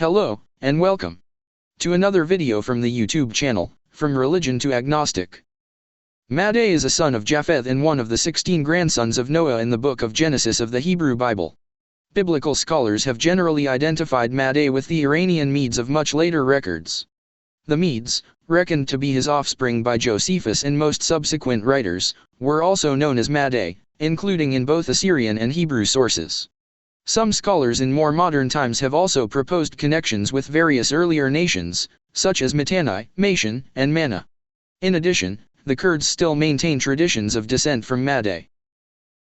Hello, and welcome to another video from the YouTube channel, From Religion to Agnostic. Madday is a son of Japheth and one of the 16 grandsons of Noah in the book of Genesis of the Hebrew Bible. Biblical scholars have generally identified Madday with the Iranian Medes of much later records. The Medes, reckoned to be his offspring by Josephus and most subsequent writers, were also known as Madday, including in both Assyrian and Hebrew sources. Some scholars in more modern times have also proposed connections with various earlier nations, such as Mitanni, Mashan, and Manna. In addition, the Kurds still maintain traditions of descent from Madday.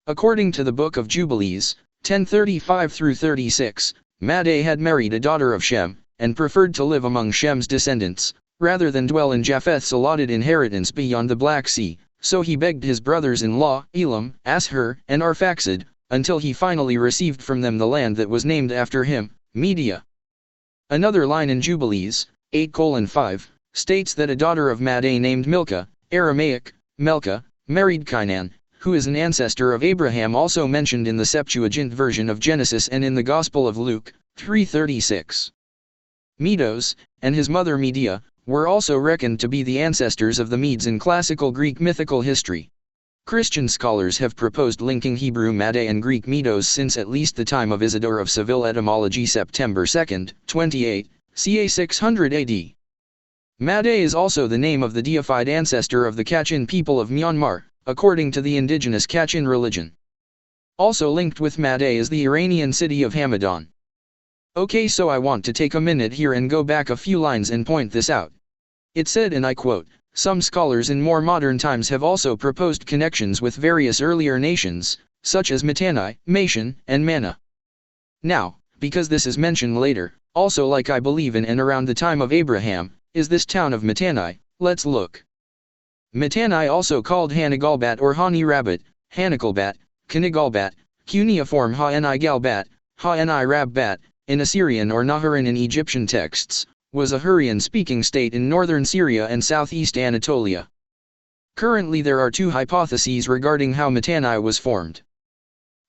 According to the Book of Jubilees, 10:35-36, Madday had married a daughter of Shem, and preferred to live among Shem's descendants, rather than dwell in Japheth's allotted inheritance beyond the Black Sea, so he begged his brothers-in-law, Elam, Ashur, and Arphaxad, until he finally received from them the land that was named after him, Media. Another line in Jubilees, 8:5, states that a daughter of Madday named Milcah, Aramaic, Melka, married Cainan, who is an ancestor of Abraham, also mentioned in the Septuagint version of Genesis and in the Gospel of Luke, 3:36. Medos, and his mother Medea, were also reckoned to be the ancestors of the Medes in classical Greek mythical history. Christian scholars have proposed linking Hebrew Madday and Greek Medos since at least the time of Isidore of Seville. Etymology September 2, 28, ca. 600 AD. Madday is also the name of the deified ancestor of the Kachin people of Myanmar, according to the indigenous Kachin religion. Also linked with Madday is the Iranian city of Hamadan. Okay, so I want to take a minute here and go back a few lines and point this out. It said, and I quote, "Some scholars in more modern times have also proposed connections with various earlier nations, such as Mitanni, Mashan, and Manna." Now, because this is mentioned later, also like I believe in and around the time of Abraham, is this town of Mitanni, let's look. Mitanni, also called Hanigalbat or Hani Rabbit, Hanigalbat, Kanigalbat, cuneiform Ha-ni Galbat, Ha-ni Rabbat, in Assyrian or Naharan in Egyptian texts, was a Hurrian-speaking state in northern Syria and southeast Anatolia. Currently there are two hypotheses regarding how Mitanni was formed.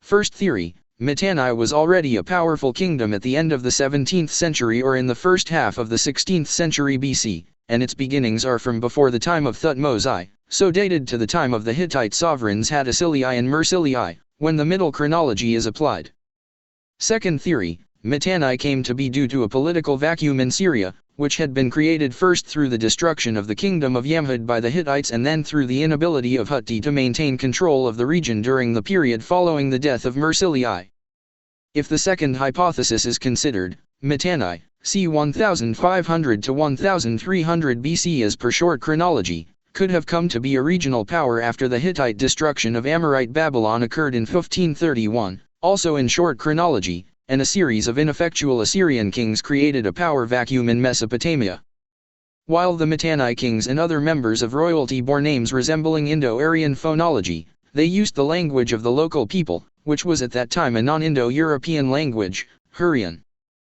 First theory, Mitanni was already a powerful kingdom at the end of the 17th century or in the first half of the 16th century BC, and its beginnings are from before the time of Thutmose, so dated to the time of the Hittite sovereigns Hattusilii and Mursilii, when the middle chronology is applied. Second theory, Mitanni came to be due to a political vacuum in Syria, which had been created first through the destruction of the kingdom of Yamhud by the Hittites and then through the inability of Hutti to maintain control of the region during the period following the death of Mursilii. If the second hypothesis is considered, Mitanni, c. 1500 to 1300 BC as per short chronology, could have come to be a regional power after the Hittite destruction of Amorite Babylon occurred in 1531, also in short chronology, and a series of ineffectual Assyrian kings created a power vacuum in Mesopotamia. While the Mitanni kings and other members of royalty bore names resembling Indo-Aryan phonology, they used the language of the local people, which was at that time a non-Indo-European language, Hurrian.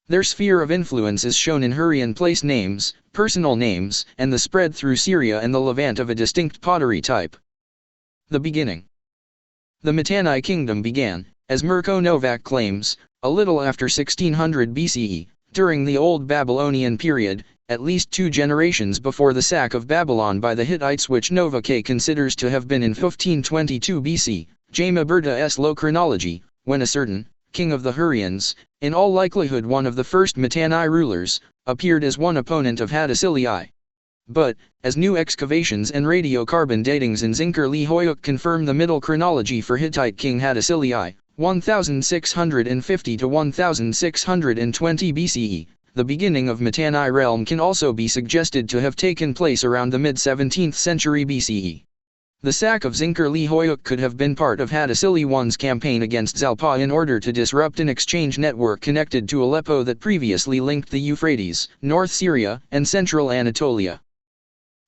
Their sphere of influence is shown in Hurrian place names, personal names, and the spread through Syria and the Levant of a distinct pottery type. The beginning. The Mitanni kingdom began, as Mirko Novak claims, a little after 1600 BCE, during the Old Babylonian period, at least 2 generations before the sack of Babylon by the Hittites, which Novak considers to have been in 1522 BC, Jamaberta's low chronology, when a certain king of the Hurrians, in all likelihood one of the first Mitanni rulers, appeared as one opponent of Hattusilii. But, as new excavations and radiocarbon datings in Zinker-li-Hoyuk confirm the middle chronology for Hittite king Hattusilii, 1650 to 1620 BCE, the beginning of Mitanni realm can also be suggested to have taken place around the mid-17th century BCE. The sack of Zinker-li-Hoyuk could have been part of Hattusili I's campaign against Zalpa in order to disrupt an exchange network connected to Aleppo that previously linked the Euphrates, North Syria, and Central Anatolia.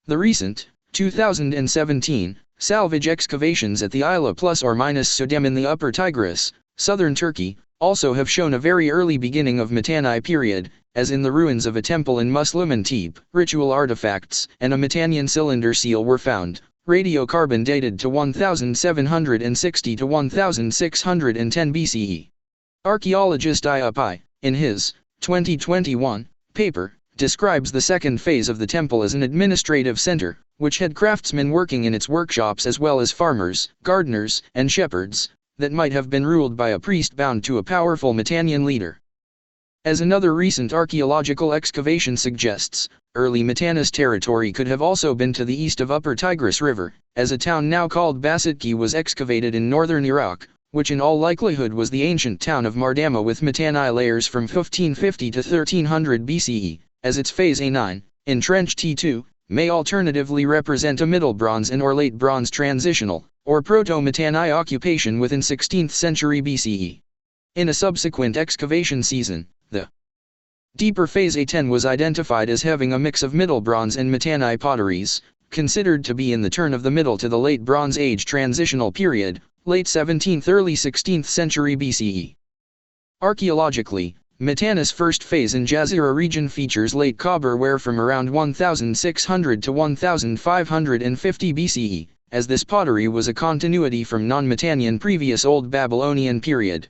The recent, 2017, salvage excavations at the Isla plus or minus Sodem in the Upper Tigris, southern Turkey, also have shown a very early beginning of Mitanni period, as in the ruins of a temple in Muslimantip, ritual artifacts, and a Mitannian cylinder seal were found, radiocarbon dated to 1760 to 1610 BCE. Archaeologist IUPI, in his 2021, paper, describes the second phase of the temple as an administrative center, which had craftsmen working in its workshops as well as farmers, gardeners, and shepherds, that might have been ruled by a priest bound to a powerful Mitannian leader. As another recent archaeological excavation suggests, early Mitanni's territory could have also been to the east of Upper Tigris River, as a town now called Basitki was excavated in northern Iraq, which in all likelihood was the ancient town of Mardama with Mitanni layers from 1550 to 1300 BCE, as its phase A9, entrenched T2, may alternatively represent a Middle Bronze and or Late Bronze transitional, or Proto-Mitanni occupation within 16th century BCE. In a subsequent excavation season, the deeper phase A10 was identified as having a mix of Middle Bronze and Mitanni potteries, considered to be in the turn of the Middle to the Late Bronze Age transitional period, late 17th early 16th century BCE. Archaeologically, Mitanni's first phase in Jazeera region features late copper ware from around 1600 to 1550 BCE, as this pottery was a continuity from non-Mitannian previous Old Babylonian period.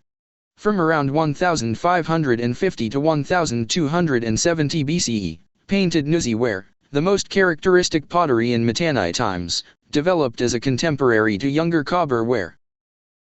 From around 1550 to 1270 BCE, painted Nuzi ware, the most characteristic pottery in Mitanni times, developed as a contemporary to younger copper ware.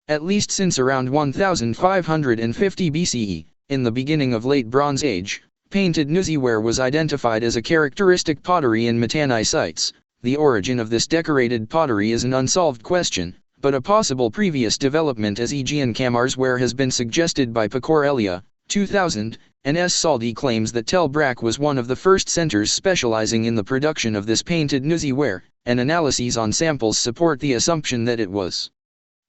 At least since around 1550 BCE, in the beginning of Late Bronze Age, painted Nuzi ware was identified as a characteristic pottery in Mitanni sites. The origin of this decorated pottery is an unsolved question, but a possible previous development as Aegean Kamars ware has been suggested by Pecor Elia, 2000, and S. Saldi claims that Tel Brak was one of the first centers specializing in the production of this painted Nuzi ware, and analyses on samples support the assumption that it was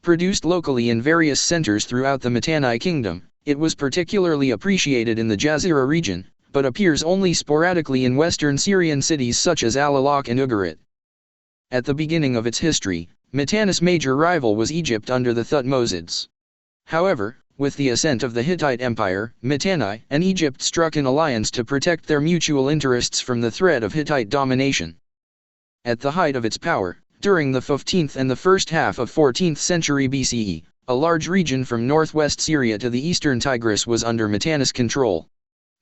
produced locally in various centers throughout the Mitanni kingdom. It was particularly appreciated in the Jazeera region, but appears only sporadically in western Syrian cities such as Al-Alaq and Ugarit. At the beginning of its history, Mitanni's major rival was Egypt under the Thutmosids. However, with the ascent of the Hittite Empire, Mitanni and Egypt struck an alliance to protect their mutual interests from the threat of Hittite domination. At the height of its power, during the 15th and the first half of 14th century BCE, a large region from northwest Syria to the eastern Tigris was under Mitanni's control.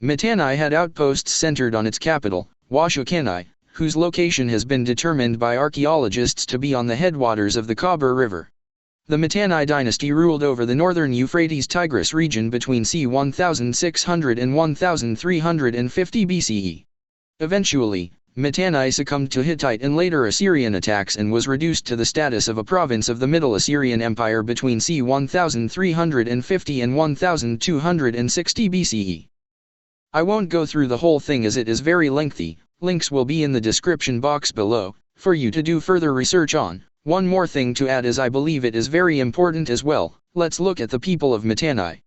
Mitanni had outposts centered on its capital, Washukani, whose location has been determined by archaeologists to be on the headwaters of the Khabur River. The Mitanni dynasty ruled over the northern Euphrates-Tigris region between c. 1600 and 1350 BCE. Eventually, Mitanni succumbed to Hittite and later Assyrian attacks and was reduced to the status of a province of the Middle Assyrian Empire between c. 1350 and 1260 BCE. I won't go through the whole thing as it is very lengthy. Links will be in the description box below, for you to do further research on. One more thing to add as I believe it is very important as well, let's look at the people of Mitanni.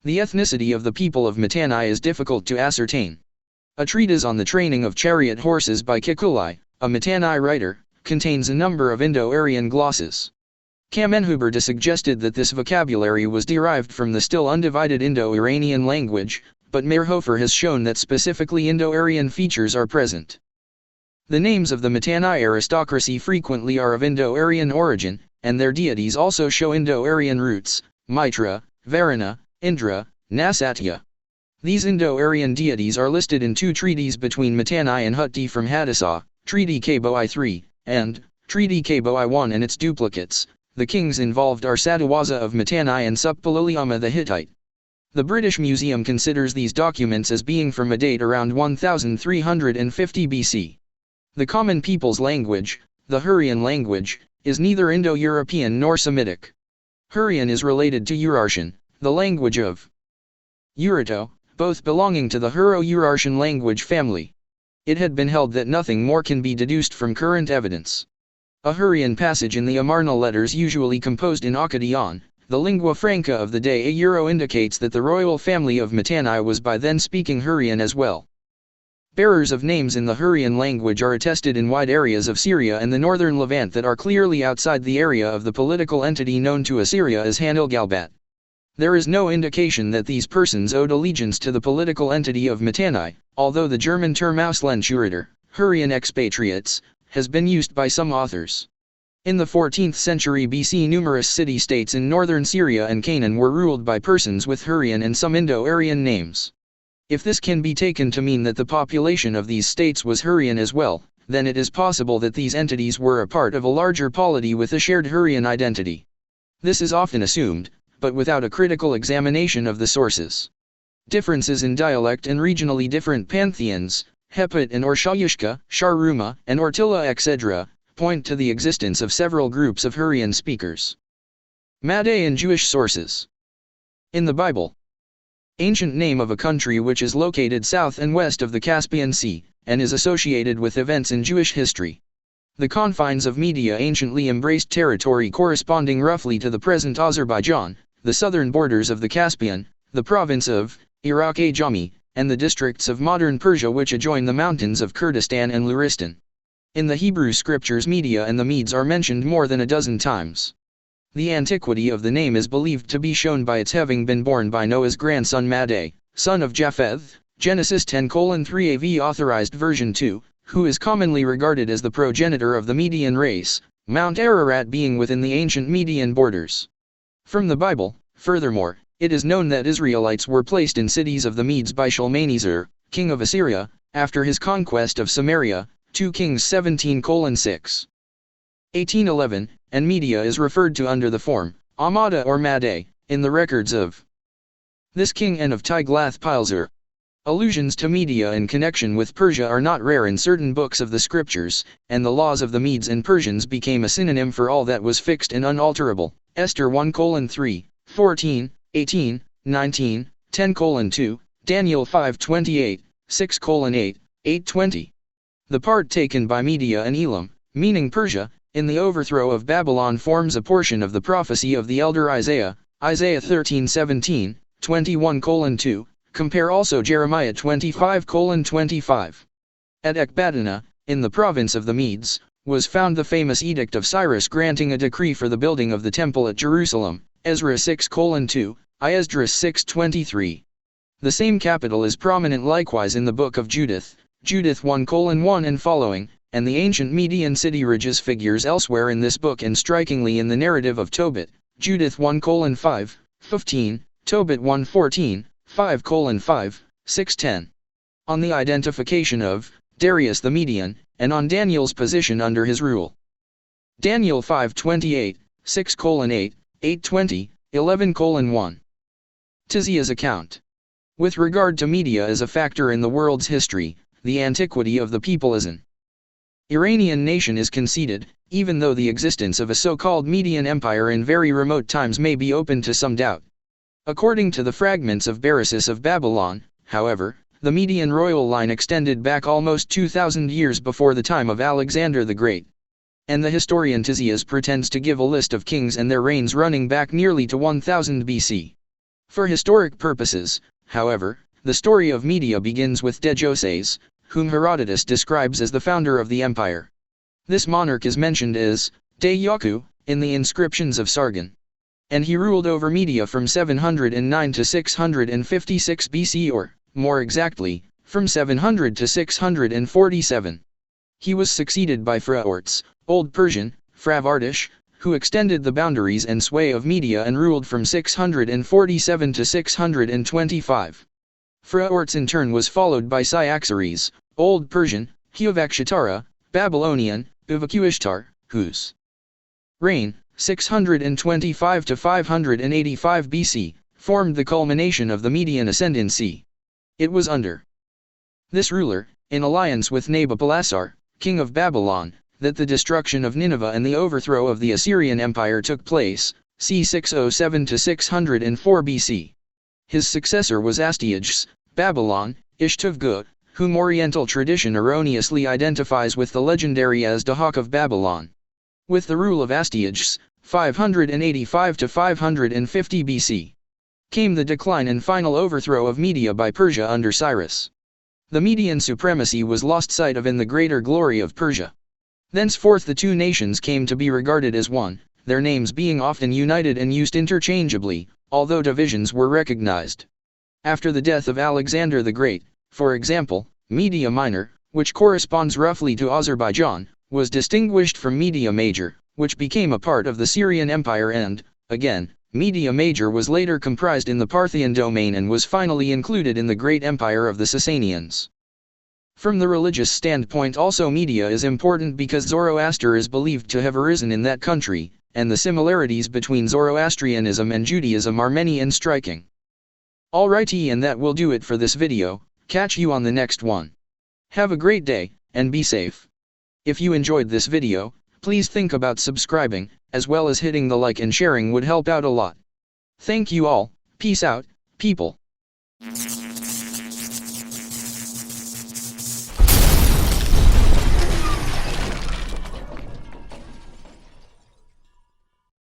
The ethnicity of the people of Mitanni is difficult to ascertain. A treatise on the training of chariot horses by Kikuli, a Mitanni writer, contains a number of Indo-Aryan glosses. Kamenhuberta suggested that this vocabulary was derived from the still undivided Indo-Iranian language, but Meirhofer has shown that specifically Indo-Aryan features are present. The names of the Mitanni aristocracy frequently are of Indo-Aryan origin, and their deities also show Indo-Aryan roots: Mitra, Varuna, Indra, Nasatya. These Indo-Aryan deities are listed in two treaties between Mitanni and Hutti from Hadassa, Treaty Kabo I3, and Treaty Kabo I1 and its duplicates. The kings involved are Satawaza of Mitanni and Suppiluliuma the Hittite. The British Museum considers these documents as being from a date around 1350 BC. The common people's language, the Hurrian language, is neither Indo-European nor Semitic. Hurrian is related to Urartian, the language of Urarto, both belonging to the Hurro-Urartian language family. It had been held that nothing more can be deduced from current evidence. A Hurrian passage in the Amarna letters usually composed in Akkadian, the lingua franca of the day a Euro indicates that the royal family of Mitanni was by then speaking Hurrian as well. Bearers of names in the Hurrian language are attested in wide areas of Syria and the northern Levant that are clearly outside the area of the political entity known to Assyria as Hanilgalbat. There is no indication that these persons owed allegiance to the political entity of Mitanni, although the German term Auslandschuritter, Hurrian expatriates, has been used by some authors. In the 14th century BC, numerous city-states in northern Syria and Canaan were ruled by persons with Hurrian and some Indo-Aryan names. If this can be taken to mean that the population of these states was Hurrian as well, then it is possible that these entities were a part of a larger polity with a shared Hurrian identity. This is often assumed, but without a critical examination of the sources. Differences in dialect and regionally different pantheons, Japheth and Orshayushka, Sharruma, and Ortilla etc., point to the existence of several groups of Hurrian speakers. Madday and Jewish sources. In the Bible, ancient name of a country which is located south and west of the Caspian Sea, and is associated with events in Jewish history. The confines of Media anciently embraced territory corresponding roughly to the present Azerbaijan, the southern borders of the Caspian, the province of Iraq-e-Jami, and the districts of modern Persia which adjoin the mountains of Kurdistan and Luristan. In the Hebrew scriptures Media and the Medes are mentioned more than a dozen times. The antiquity of the name is believed to be shown by its having been borne by Noah's grandson Madai, son of Japheth, Genesis 10:3 AV Authorized Version 2, who is commonly regarded as the progenitor of the Median race, Mount Ararat being within the ancient Median borders. From the Bible, furthermore, it is known that Israelites were placed in cities of the Medes by Shalmaneser, king of Assyria, after his conquest of Samaria, 2 Kings 17:6. 1811, and Media is referred to under the form, Amada or Madday, in the records of this king and of Tiglath-Pileser. Allusions to Media in connection with Persia are not rare in certain books of the scriptures, and the laws of the Medes and Persians became a synonym for all that was fixed and unalterable. Esther 1:3, 14, 18, 19, 10:2, Daniel 5:28, 6:8, 8:20. The part taken by Media and Elam, meaning Persia, in the overthrow of Babylon forms a portion of the prophecy of the elder Isaiah, Isaiah 13:17, 21:2, compare also Jeremiah 25:25. At Ecbatana, in the province of the Medes, was found the famous Edict of Cyrus granting a decree for the building of the temple at Jerusalem, Ezra 6:2, Esdras 6:23. The same capital is prominent likewise in the book of Judith, Judith 1:1 and following, and the ancient Median city Rages figures elsewhere in this book and strikingly in the narrative of Tobit, Judith 1:5, 15, Tobit 1:14, 5:5, 6:10. On the identification of Darius the Median, and on Daniel's position under his rule. Daniel 5:28, 6:8, 8:20, 11:1. Tizia's account. With regard to Media as a factor in the world's history, the antiquity of the people as an Iranian nation is conceded, even though the existence of a so-called Median empire in very remote times may be open to some doubt. According to the fragments of Beresis of Babylon, however, the Median royal line extended back almost 2,000 years before the time of Alexander the Great. And the historian Tizias pretends to give a list of kings and their reigns running back nearly to 1000 BC. For historic purposes, however, the story of Media begins with Dejoses, whom Herodotus describes as the founder of the empire. This monarch is mentioned as De-Yaku in the inscriptions of Sargon. And he ruled over Media from 709 to 656 BC or, more exactly, from 700 to 647. He was succeeded by Phraortes, Old Persian, Fravardish, who extended the boundaries and sway of Media and ruled from 647 to 625. Phraortes in turn was followed by Cyaxares, Old Persian, Heuvekshitara, Babylonian, Uvakuishtar, whose reign, 625 to 585 BC, formed the culmination of the Median ascendancy. It was under this ruler, in alliance with Nabopolassar, king of Babylon, that the destruction of Nineveh and the overthrow of the Assyrian Empire took place, c. 607 to 604 BC. His successor was Astyages, Babylon, Ishtivgut, whom Oriental tradition erroneously identifies with the legendary as Dahak of Babylon. With the rule of Astyages, 585 to 550 BC, came the decline and final overthrow of Media by Persia under Cyrus. The Median supremacy was lost sight of in the greater glory of Persia. Thenceforth the two nations came to be regarded as one, their names being often united and used interchangeably, although divisions were recognized. After the death of Alexander the Great, for example, Media Minor, which corresponds roughly to Azerbaijan, was distinguished from Media Major, which became a part of the Syrian Empire and, again, Media Major was later comprised in the Parthian domain and was finally included in the great empire of the Sasanians. From the religious standpoint also Media is important because Zoroaster is believed to have arisen in that country, and the similarities between Zoroastrianism and Judaism are many and striking. Alrighty, and that will do it for this video. Catch you on the next one. Have a great day, and be safe. If you enjoyed this video, please think about subscribing, as well as hitting the like and sharing would help out a lot. Thank you all. Peace out, people.